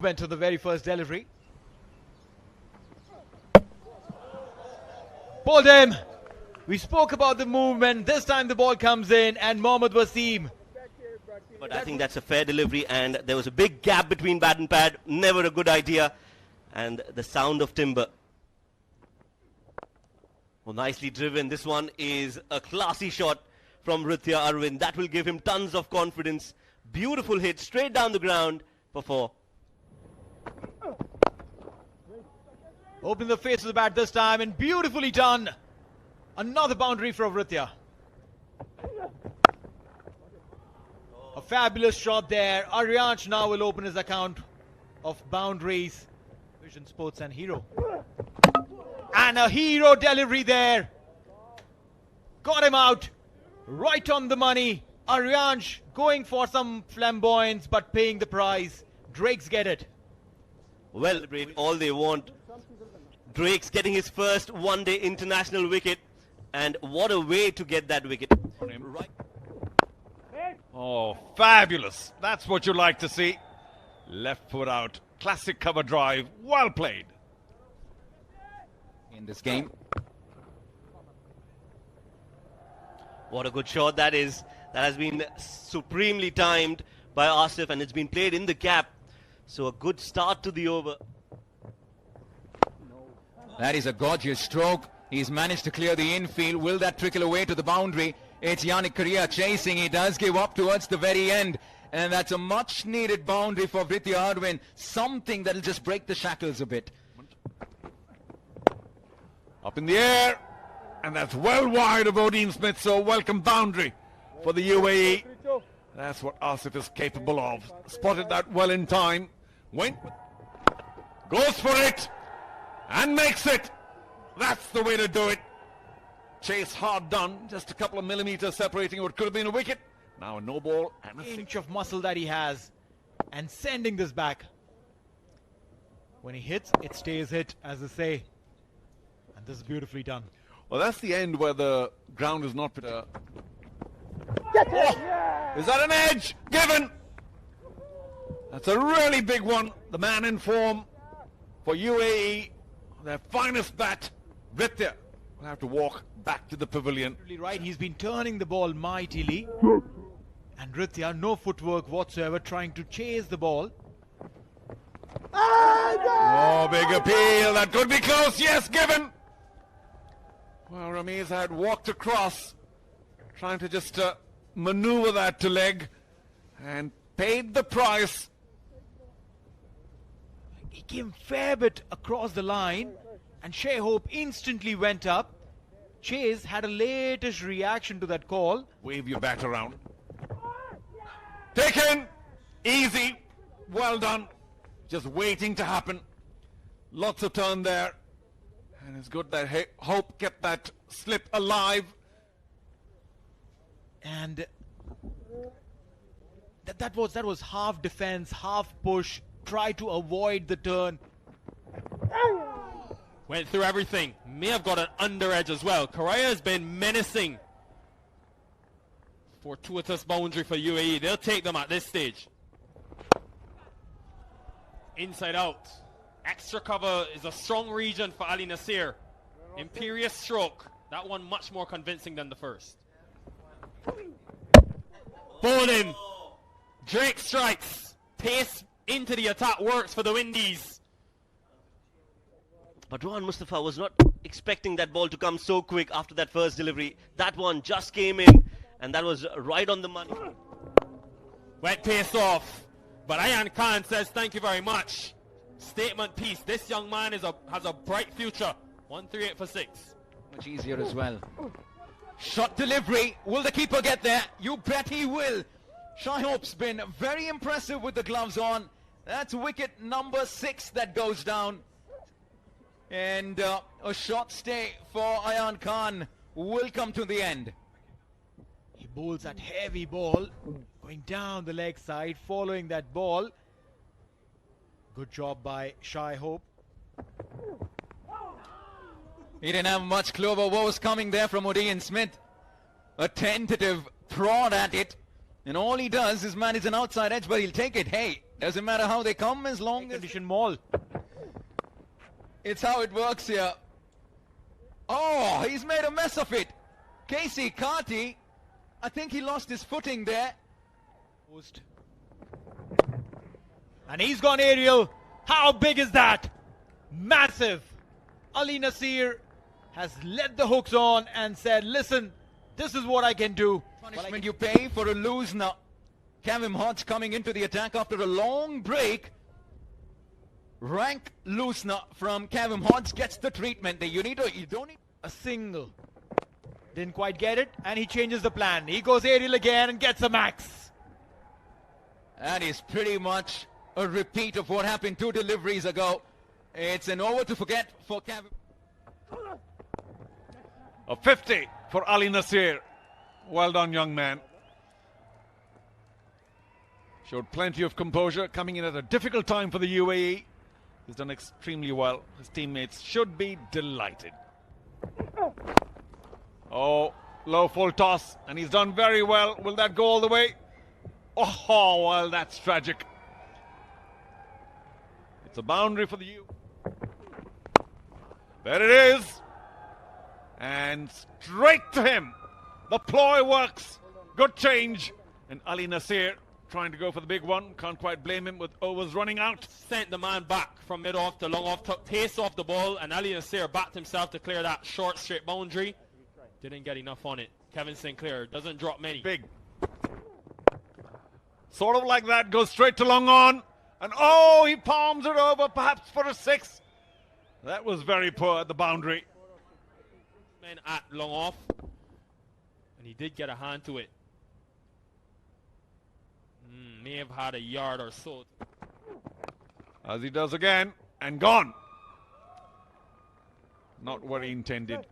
Went to the very first delivery. Balled him. We spoke about the movement. This time the ball comes in and Mohammad Wasim. But I think that's a fair delivery, and there was a big gap between bat and pad. Never a good idea. And the sound of timber. Well, nicely driven. This one is a classy shot from Ritya Arvind. That will give him tons of confidence. Beautiful hit straight down the ground for 4. Open the face of the bat this time and beautifully done. Another boundary for Ritya. A fabulous shot there. Aryansh now will open his account of boundaries. Vision Sports and Hero. And a hero delivery there. Got him out. Right on the money. Aryansh going for some flamboyance but paying the price. Drakes get it. Well, all they want. Drake's getting his first one-day international wicket. And what a way to get that wicket. Right. Oh, fabulous. That's what you like to see. Left foot out. Classic cover drive. Well played. In this game. What a good shot that is. That has been supremely timed by Asif, and it's been played in the gap. So a good start to the over. That is a gorgeous stroke. He's managed to clear the infield. Will that trickle away to the boundary? It's Yannick Correa chasing. He does give up towards the very end. And that's a much needed boundary for Ritya Arvind. Something that'll just break the shackles a bit. Up in the air. And that's well wide of Odin Smith. So welcome boundary for the UAE. That's what Asif is capable of. Spotted that well in time. Went. Goes for it. And makes it. That's the way to do it. Chase hard done. Just a couple of millimeters separating what could have been a wicket. Now a no ball and a Inch of muscle that he has. And sending this back. When he hits, it stays hit, as they say. And this is beautifully done. Well, that's the end where the ground is not... Is that an edge? Given! That's a really big one. The man in form for UAE. Their finest bat, Ritya, will have to walk back to the pavilion. Right, he's been turning the ball mightily. And Ritya, no footwork whatsoever, trying to chase the ball. Oh, big appeal. That could be close. Yes, given. Well, Ramiz had walked across, trying to just maneuver that to leg, and paid the price. He came fair bit across the line, and Shai Hope instantly went up. Chase had a latest reaction to that call. Wave your bat around. Taken. Easy. Well done. Just waiting to happen. Lots of turn there. And it's good that Hope kept that slip alive. And that was half defense, half push. Try to avoid the turn. Went through everything. May have got an under edge as well. Correa has been menacing. Fortuitous boundary for UAE. They'll take them at this stage. Inside out. Extra cover is a strong region for Ali Nasir. Imperious stroke. That one much more convincing than the first. Bowled him. Drake strikes. Pace into the attack works for the Windies. But Rohan Mustafa was not expecting that ball to come so quick after that first delivery. That one just came in, and that was right on the money. Wet pace off. But Ayan Khan says thank you very much. Statement piece. This young man has a bright future. 138 for 6. Much easier as well. Shot delivery. Will the keeper get there? You bet he will. Shai Hope's been very impressive with the gloves on. That's wicket number 6 that goes down. And a short stay for Ayan Khan will come to the end. He bowls that heavy ball, going down the leg side, following that ball. Good job by Shai Hope. He didn't have much clover woes coming there from Odin Smith. A tentative prod at it. And all he does is manage an outside edge, but he'll take it. Hey, Doesn't matter how they come, as long as Condition maul. it's how it works here. Oh, he's made a mess of it. Casey Carty, I think he lost his footing there. Post. And he's gone aerial. How big is that? Massive. Ali Nasir has let the hooks on and said, listen, this is what I can do. Punishment you pay for a lose now. Kevin Hodge coming into the attack after a long break. Rank loosener from Kevin Hodge gets the treatment. You don't need A single. Didn't quite get it, and he changes the plan. He goes aerial again and gets a max. That is pretty much a repeat of what happened 2 deliveries ago. It's an over to forget for Kevin. A 50 for Ali Nasir. Well done, young man. Showed plenty of composure, coming in at a difficult time for the UAE. He's done extremely well. His teammates should be delighted. Oh, low full toss, and he's done very well. Will that go all the way? Oh, well, that's tragic. It's a boundary for the U. There it is. And straight to him. The ploy works. Good change. And Ali Nasir trying to go for the big one. Can't quite blame him with overs running out. Sent the man back from mid-off to long-off, took pace off the ball, and Ali Nasir backed himself to clear that short, straight boundary. Didn't get enough on it. Kevin Sinclair doesn't drop many. Big. Sort of like that, goes straight to long on. And oh, he palms it over, perhaps for a 6. That was very poor at the boundary. Men at long-off, and he did get a hand to it. May have had a yard or so. As he does again, and gone. Not what he intended.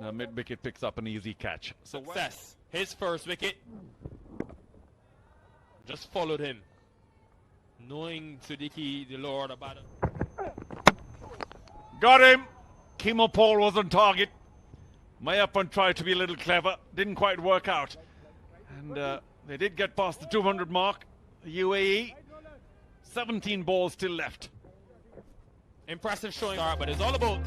And mid-wicket picks up an easy catch. So Success. His first wicket. Just followed him. Knowing Siddiqui, the Lord, about it. got him. Kimo Paul was on target. Mayappan tried to be a little clever. Didn't quite work out. And they did get past the 200 mark. The UAE. 17 balls still left. Impressive showing, but it's all about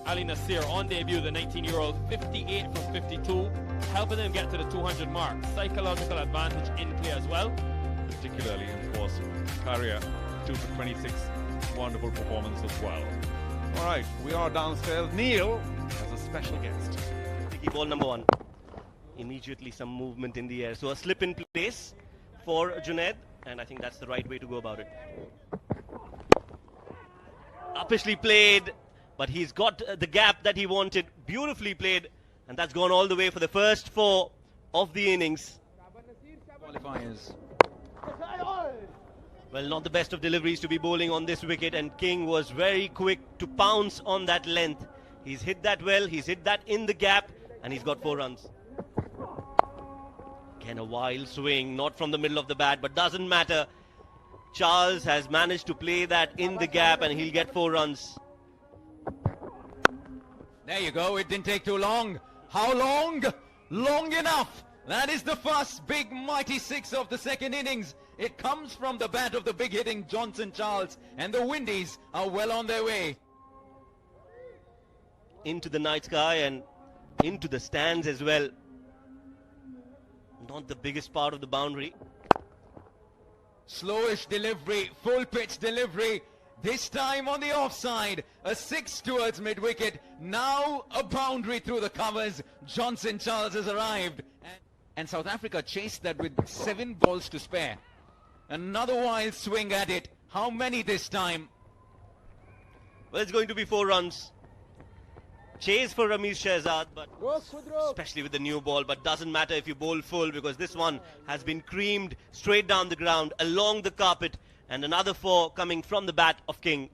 Ali Nasir on debut, the 19-year-old, 58 from 52, helping them get to the 200 mark. Psychological advantage in play as well. Particularly, of course, career 2 for 26. Wonderful performance as well. All right, we are downstairs. Neil has a special guest. Sticky ball number 1. Immediately some movement in the air. So a slip in place for Junaid, and I think that's the right way to go about it. Uppishly played, but he's got the gap that he wanted. Beautifully played, and that's gone all the way for the first 4 of the innings. Qualifiers. Well, not the best of deliveries to be bowling on this wicket, and King was very quick to pounce on that length. He's hit that well, he's hit that in the gap, and he's got 4 runs. Again, a wild swing, not from the middle of the bat, but doesn't matter. Charles has managed to play that in the gap, and he'll get 4 runs. There you go, it didn't take too long. How long? Long enough. That is the first big mighty 6 of the second innings. It comes from the bat of the big hitting Johnson Charles, and the Windies are well on their way. Into the night sky and into the stands as well. Not the biggest part of the boundary. Slowish delivery, full pitch delivery. This time on the offside. A 6 towards mid-wicket. Now a boundary through the covers. Johnson Charles has arrived. And South Africa chased that with 7 balls to spare. Another wild swing at it. How many this time? Well, it's going to be 4 runs. Chase for Ramesh Shehzad, but especially with the new ball, but doesn't matter if you bowl full, because this one has been creamed straight down the ground, along the carpet, and another 4 coming from the bat of King.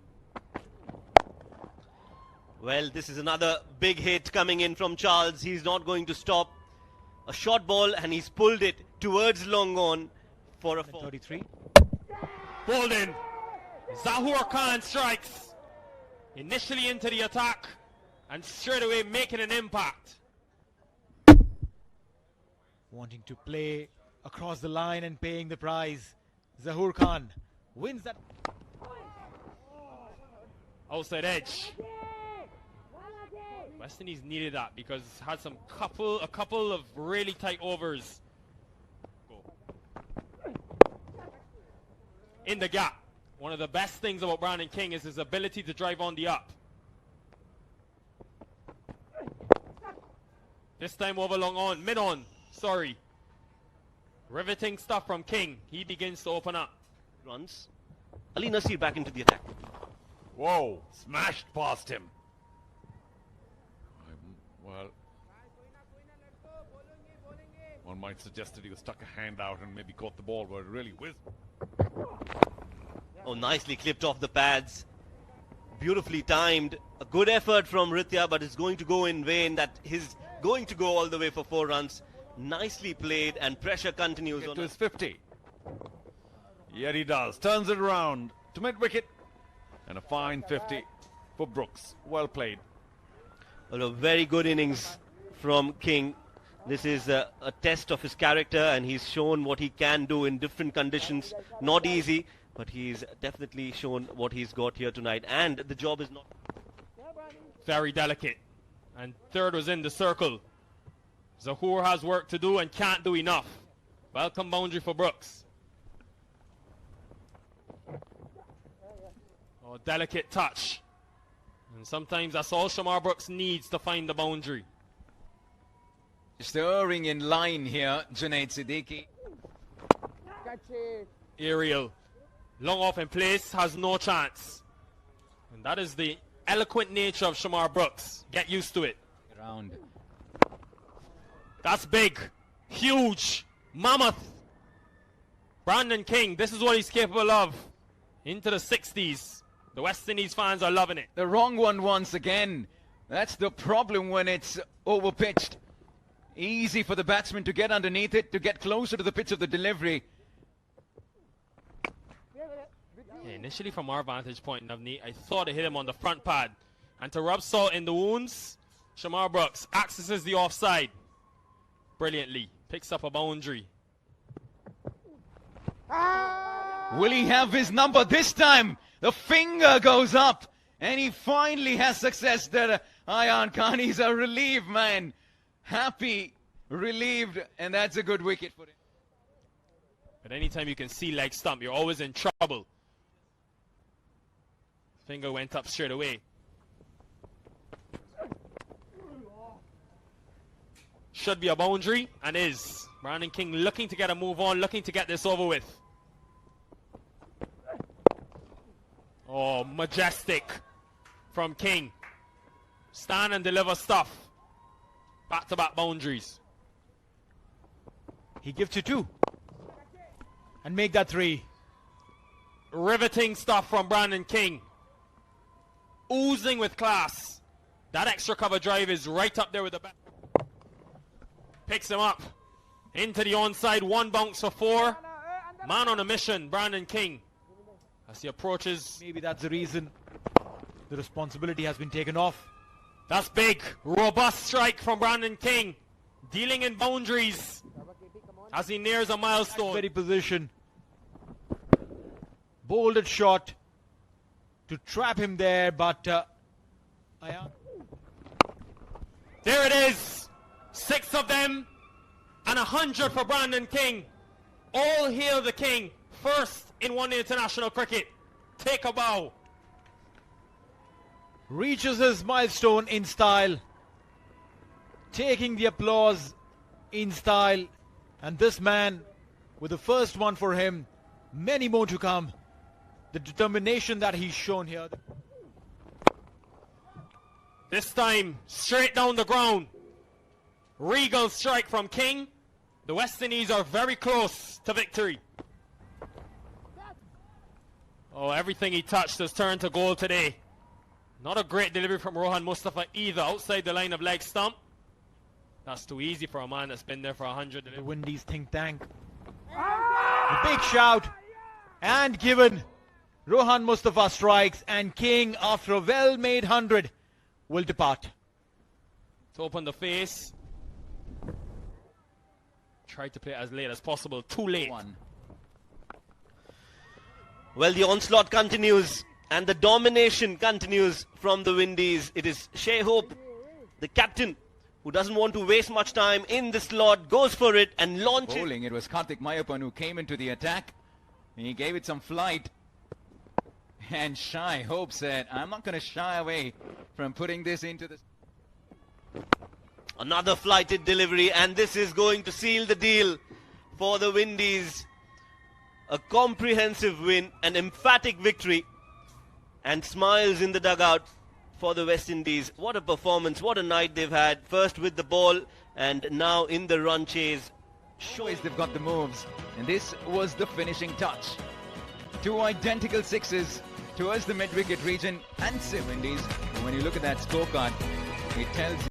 Well, this is another big hit coming in from Charles. He's not going to stop. A short ball, and he's pulled it towards long on for a 4. 33. Bowled in. Zahur Khan strikes. Initially into the attack, and straight away making an impact. Wanting to play across the line and paying the prize. Zahoor Khan wins that. Outside edge. West Indies needed that because it's had a couple of really tight overs. Go. In the gap. One of the best things about Brandon King is his ability to drive on the up. This time over long on, mid on, sorry. Riveting stuff from King. He begins to open up. Runs. Ali Nasir back into the attack. Whoa, smashed past him. Well, one might suggest that he was stuck a hand out and maybe caught the ball where it really whizzed. Oh, nicely clipped off the pads. Beautifully timed. A good effort from Ritya, but it's going to go in vain. That he's going to go all the way for 4 runs. Nicely played, and pressure continues Get on to his 50. Yet he does. Turns it around to mid-wicket. And a fine 50 for Brooks. Well played. Well, a very good innings from King. This is a test of his character, and he's shown what he can do in different conditions. Not easy, but he's definitely shown what he's got here tonight. And the job is not Very delicate. And third was in the circle. Zahoor has work to do and can't do enough. Welcome boundary for Brooks. Oh, delicate touch. And sometimes that's all Shamar Brooks needs to find the boundary. Stirring in line here, Junaid Siddiqui. Aerial. Long off in place, has no chance. And that is the eloquent nature of Shamar Brooks. Get used to it. Around. That's big. Huge. Mammoth. Brandon King, this is what he's capable of. Into the 60s. The West Indies fans are loving it. The wrong one once again. That's the problem when it's overpitched. Easy for the batsman to get underneath it, to get closer to the pitch of the delivery. Yeah, initially from our vantage point, Navneet, I thought it hit him on the front pad. And to rub salt in the wounds, Shamar Brooks accesses the offside brilliantly. Picks up a boundary. Will he have his number this time? The finger goes up, and he finally has success there. Ayan Khan, he's a relieved man. Happy, relieved, and that's a good wicket for him. But anytime you can see leg stump, you're always in trouble. Finger went up straight away. Should be a boundary, and is. Brandon King looking to get a move on, looking to get this over with. Oh, majestic from King. Stand and deliver stuff. Back-to-back boundaries. He gives you 2 and make that 3. Riveting stuff from Brandon King. Oozing with class. That extra cover drive is right up there with the bat. Picks him up. Into the onside. 1 bounce for 4. Man on a mission, Brandon King. As he approaches. Maybe that's the reason the responsibility has been taken off. That's big. Robust strike from Brandon King. Dealing in boundaries as he nears a milestone. Very position. Bolded shot to trap him there, but there it is. 6 of them and 100 for Brandon King. All hail the King. First in one-day international cricket. Take a bow. reaches his milestone in style, taking the applause in style, and this man with the first one for him, many more to come. The determination that he's shown here. This time straight down the ground. Regal strike from King. The West Indies are very close to victory. Oh, everything he touched has turned to gold today. Not a great delivery from Rohan Mustafa either, outside the line of leg stump. That's too easy for a man that's been there for 100. The Windies think tank. A big shout and given. Rohan Mustafa strikes, and King, after a well-made 100, will depart. To open the face. Try to play as late as possible. Too late. Well, the onslaught continues and the domination continues from the Windies. It is Shai Hope, the captain, who doesn't want to waste much time in the slot, goes for it and launches. Bowling, it was Karthik Mayappan who came into the attack. He gave it some flight. And Shai Hope said, I'm not going to shy away from putting this into the... Another flighted delivery, and this is going to seal the deal for the Windies. A comprehensive win, an emphatic victory, and smiles in the dugout for the West Indies. What a performance, what a night they've had. First with the ball and now in the run chase. Always they've got the moves, and this was the finishing touch. 2 identical sixes towards the mid-wicket region and 7 Windies. And when you look at that scorecard, it tells you